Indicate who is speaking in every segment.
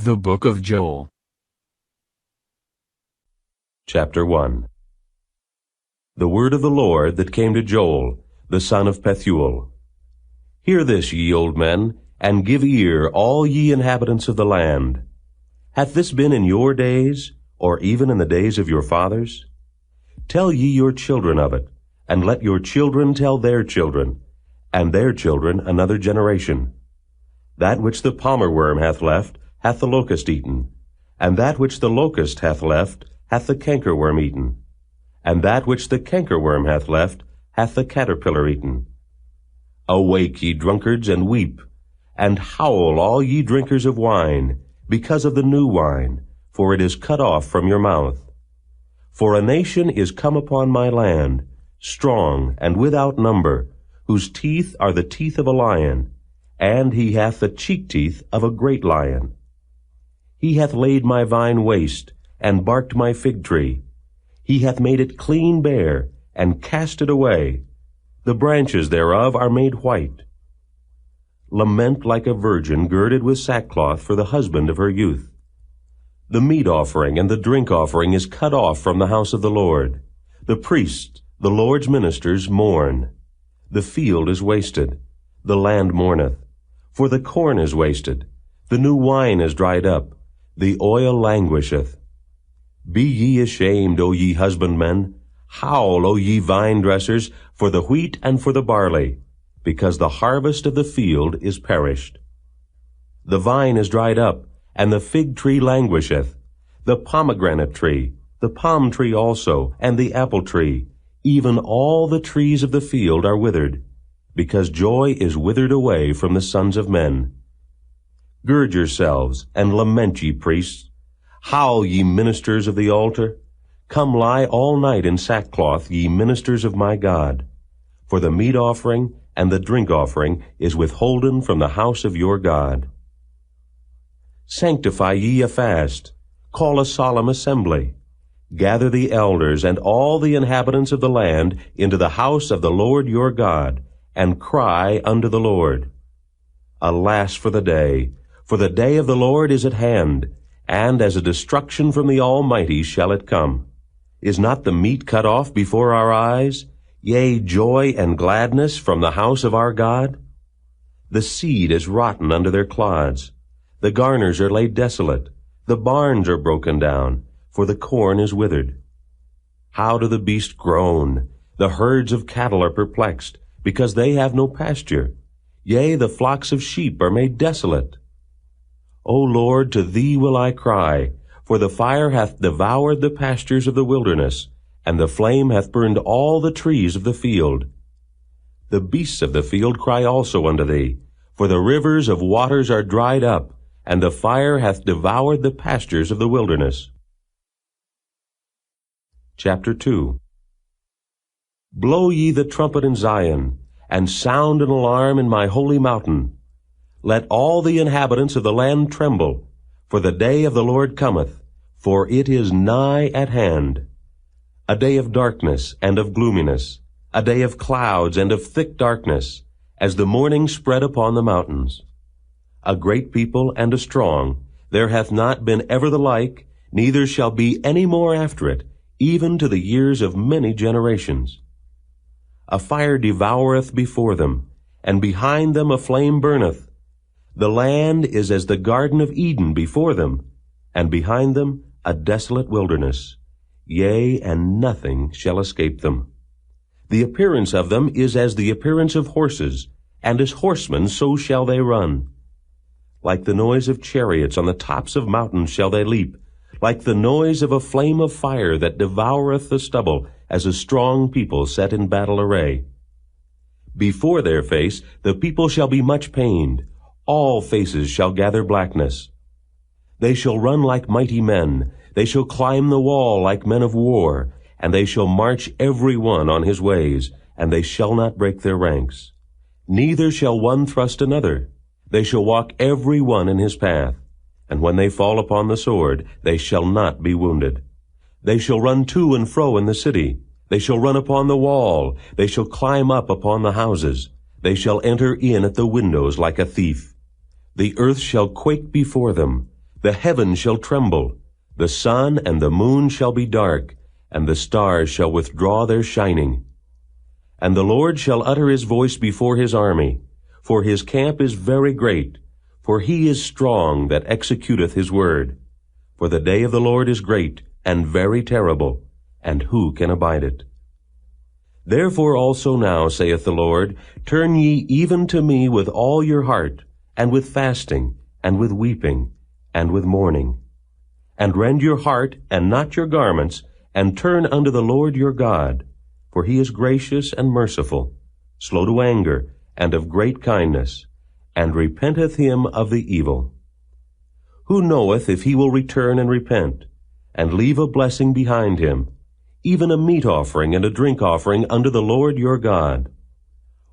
Speaker 1: The Book of Joel.
Speaker 2: Chapter 1. The word of the Lord that came to Joel, the son of Pethuel. Hear this, ye old men, and give ear, all ye inhabitants of the land. Hath this been in your days, or even in the days of your fathers? Tell ye your children of it, and let your children tell their children, and their children another generation. That which the palmer worm hath left, hath the locust eaten, and that which the locust hath left, hath the cankerworm eaten, and that which the cankerworm hath left, hath the caterpillar eaten. Awake, ye drunkards, and weep, and howl, all ye drinkers of wine, because of the new wine, for it is cut off from your mouth. For a nation is come upon my land, strong and without number, whose teeth are the teeth of a lion, and he hath the cheek teeth of a great lion. He hath laid my vine waste, and barked my fig tree. He hath made it clean bare, and cast it away. The branches thereof are made white. Lament like a virgin girded with sackcloth for the husband of her youth. The meat offering and the drink offering is cut off from the house of the Lord. The priests, the Lord's ministers, mourn. The field is wasted, the land mourneth. For the corn is wasted, the new wine is dried up, the oil languisheth. Be ye ashamed, O ye husbandmen, howl, O ye vine dressers, for the wheat and for the barley, because the harvest of the field is perished. The vine is dried up, and the fig tree languisheth, the pomegranate tree, the palm tree also, and the apple tree, even all the trees of the field are withered, because joy is withered away from the sons of men. Gird yourselves, and lament, ye priests. Howl, ye ministers of the altar. Come lie all night in sackcloth, ye ministers of my God. For the meat offering and the drink offering is withholden from the house of your God. Sanctify ye a fast. Call a solemn assembly. Gather the elders and all the inhabitants of the land into the house of the Lord your God, and cry unto the Lord. Alas for the day! For the day of the Lord is at hand, and as a destruction from the Almighty shall it come. Is not the meat cut off before our eyes? Yea, joy and gladness from the house of our God? The seed is rotten under their clods. The garners are laid desolate. The barns are broken down, for the corn is withered. How do the beasts groan? The herds of cattle are perplexed, because they have no pasture. Yea, the flocks of sheep are made desolate. O Lord, to thee will I cry, for the fire hath devoured the pastures of the wilderness, and the flame hath burned all the trees of the field. The beasts of the field cry also unto thee, for the rivers of waters are dried up, and the fire hath devoured the pastures of the wilderness. Chapter 2. Blow ye the trumpet in Zion, and sound an alarm in my holy mountain. Let all the inhabitants of the land tremble, for the day of the Lord cometh, for it is nigh at hand. A day of darkness and of gloominess, a day of clouds and of thick darkness, as the morning spread upon the mountains. A great people and a strong, there hath not been ever the like, neither shall be any more after it, even to the years of many generations. A fire devoureth before them, and behind them a flame burneth. The land is as the Garden of Eden before them, and behind them a desolate wilderness. Yea, and nothing shall escape them. The appearance of them is as the appearance of horses, and as horsemen so shall they run. Like the noise of chariots on the tops of mountains shall they leap, like the noise of a flame of fire that devoureth the stubble, as a strong people set in battle array. Before their face the people shall be much pained, all faces shall gather blackness. They shall run like mighty men, they shall climb the wall like men of war, and they shall march every one on his ways, and they shall not break their ranks. Neither shall one thrust another. They shall walk every one in his path, and when they fall upon the sword, they shall not be wounded. They shall run to and fro in the city. They shall run upon the wall. They shall climb up upon the houses. They shall enter in at the windows like a thief. The earth shall quake before them. The heavens shall tremble, the sun and the moon shall be dark, and the stars shall withdraw their shining. And the Lord shall utter his voice before his army, for his camp is very great, for he is strong that executeth his word. For the day of the Lord is great and very terrible, and who can abide it? Therefore also now, saith the Lord, turn ye even to me with all your heart, and with fasting, and with weeping, and with mourning. And rend your heart, and not your garments, and turn unto the Lord your God. For he is gracious and merciful, slow to anger, and of great kindness, and repenteth him of the evil. Who knoweth if he will return and repent, and leave a blessing behind him, even a meat offering and a drink offering unto the Lord your God?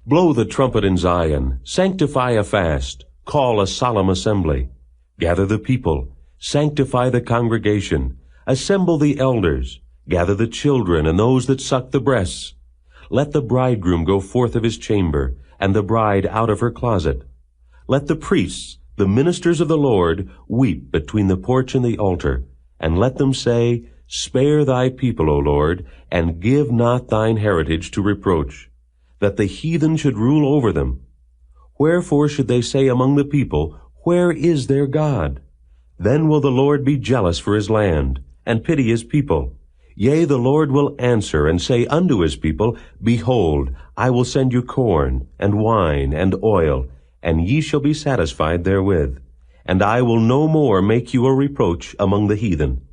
Speaker 2: Blow the trumpet in Zion, sanctify a fast, call a solemn assembly. Gather the people, sanctify the congregation, assemble the elders, gather the children and those that suck the breasts. Let the bridegroom go forth of his chamber, and the bride out of her closet. Let the priests, the ministers of the Lord, weep between the porch and the altar, and let them say, Spare thy people, O Lord, and give not thine heritage to reproach, that the heathen should rule over them. Wherefore should they say among the people, Where is their God? Then will the Lord be jealous for his land, and pity his people. Yea, the Lord will answer and say unto his people, Behold, I will send you corn, and wine, and oil, and ye shall be satisfied therewith. And I will no more make you a reproach among the heathen.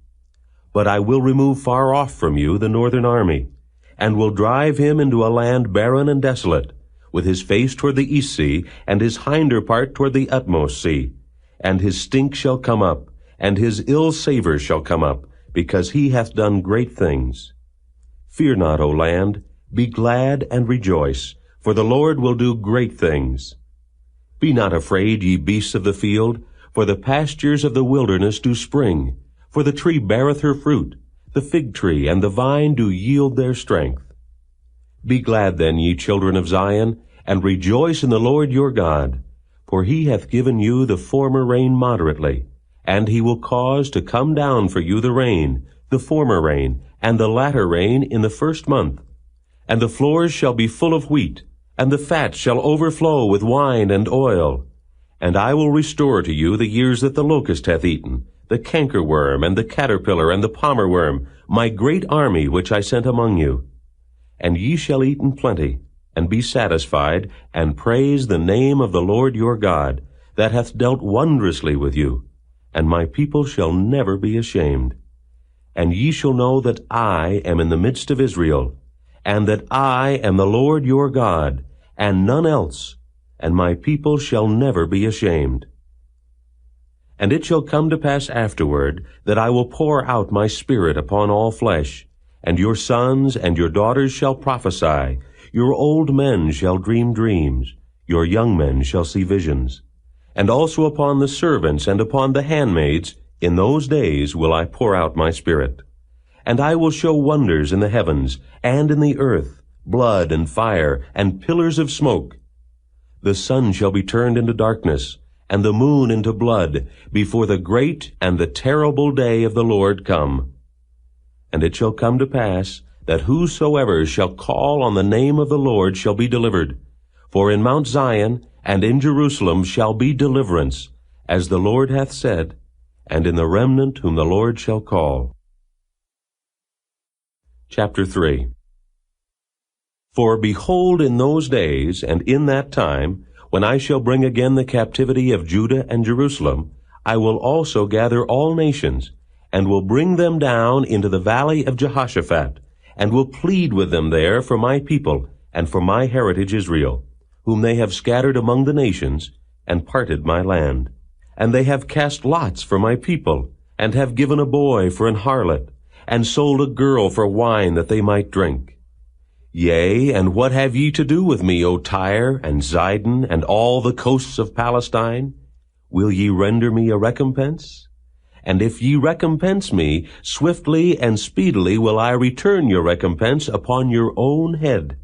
Speaker 2: But I will remove far off from you the northern army, and will drive him into a land barren and desolate, with his face toward the east sea, and his hinder part toward the utmost sea. And his stink shall come up, and his ill savor shall come up, because he hath done great things. Fear not, O land, be glad and rejoice, for the Lord will do great things. Be not afraid, ye beasts of the field, for the pastures of the wilderness do spring. For the tree beareth her fruit, the fig tree and the vine do yield their strength. Be glad then, ye children of Zion, and rejoice in the Lord your God. For he hath given you the former rain moderately, and he will cause to come down for you the rain, the former rain, and the latter rain in the first month. And the floors shall be full of wheat, and the fat shall overflow with wine and oil. And I will restore to you the years that the locust hath eaten, the cankerworm, and the caterpillar, and the palmerworm, my great army which I sent among you. And ye shall eat in plenty, and be satisfied, and praise the name of the Lord your God, that hath dealt wondrously with you. And my people shall never be ashamed. And ye shall know that I am in the midst of Israel, and that I am the Lord your God, and none else, and my people shall never be ashamed. And it shall come to pass afterward, that I will pour out my Spirit upon all flesh, and your sons and your daughters shall prophesy, your old men shall dream dreams, your young men shall see visions. And also upon the servants and upon the handmaids, in those days will I pour out my Spirit. And I will show wonders in the heavens and in the earth, blood and fire, and pillars of smoke. The sun shall be turned into darkness, and the moon into blood, before the great and the terrible day of the Lord come. And it shall come to pass, that whosoever shall call on the name of the Lord shall be delivered. For in Mount Zion and in Jerusalem shall be deliverance, as the Lord hath said, and in the remnant whom the Lord shall call. Chapter 3. For behold, in those days, and in that time, when I shall bring again the captivity of Judah and Jerusalem, I will also gather all nations, and will bring them down into the valley of Jehoshaphat, and will plead with them there for my people, and for my heritage Israel, whom they have scattered among the nations, and parted my land. And they have cast lots for my people, and have given a boy for an harlot, and sold a girl for wine that they might drink. Yea, and what have ye to do with me, O Tyre, and Zidon, and all the coasts of Palestine? Will ye render me a recompense? And if ye recompense me, swiftly and speedily will I return your recompense upon your own head.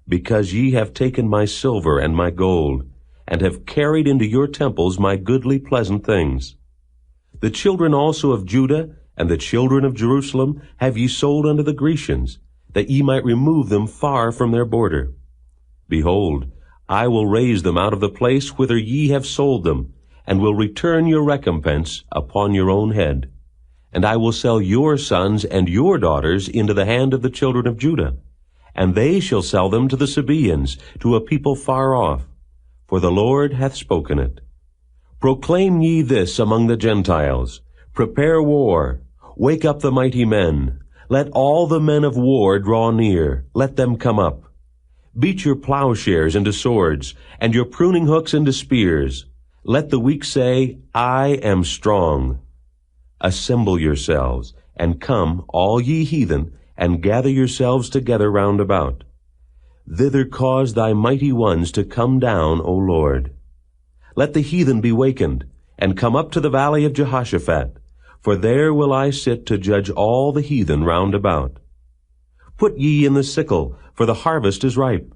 Speaker 2: Because ye have taken my silver and my gold, and have carried into your temples my goodly pleasant things. The children also of Judah and the children of Jerusalem have ye sold unto the Grecians, that ye might remove them far from their border. Behold, I will raise them out of the place whither ye have sold them, and will return your recompense upon your own head. And I will sell your sons and your daughters into the hand of the children of Judah, and they shall sell them to the Sabaeans, to a people far off. For the Lord hath spoken it. Proclaim ye this among the Gentiles. Prepare war. Wake up the mighty men. Let all the men of war draw near. Let them come up. Beat your plowshares into swords, and your pruning hooks into spears. Let the weak say, I am strong. Assemble yourselves, and come, all ye heathen, and gather yourselves together round about. Thither cause thy mighty ones to come down, O Lord. Let the heathen be wakened, and come up to the valley of Jehoshaphat, for there will I sit to judge all the heathen round about. Put ye in the sickle, for the harvest is ripe.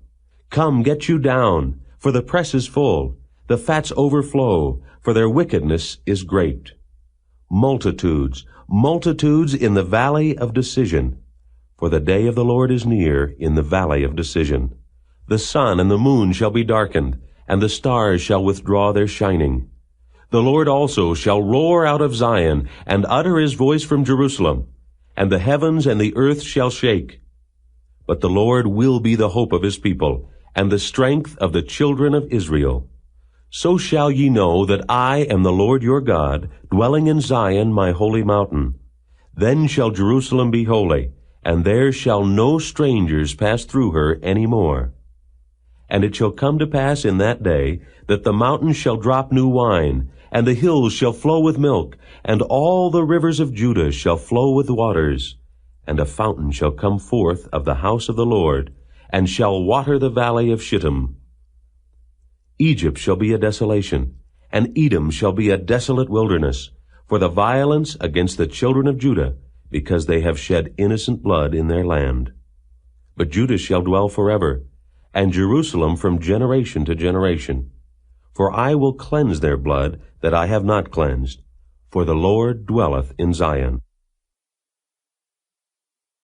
Speaker 2: Come, get you down, for the press is full. The fats overflow, for their wickedness is great. Multitudes, multitudes in the valley of decision. For the day of the Lord is near in the valley of decision. The sun and the moon shall be darkened, and the stars shall withdraw their shining. The Lord also shall roar out of Zion, and utter his voice from Jerusalem, and the heavens and the earth shall shake. But the Lord will be the hope of his people, and the strength of the children of Israel. So shall ye know that I am the Lord your God, dwelling in Zion my holy mountain. Then shall Jerusalem be holy, and there shall no strangers pass through her any more. And it shall come to pass in that day that the mountains shall drop new wine, and the hills shall flow with milk, and all the rivers of Judah shall flow with waters. And a fountain shall come forth of the house of the Lord, and shall water the valley of Shittim. Egypt shall be a desolation, and Edom shall be a desolate wilderness, for the violence against the children of Judah, because they have shed innocent blood in their land. But Judah shall dwell forever, and Jerusalem from generation to generation. For I will cleanse their blood that I have not cleansed, for the Lord dwelleth in Zion.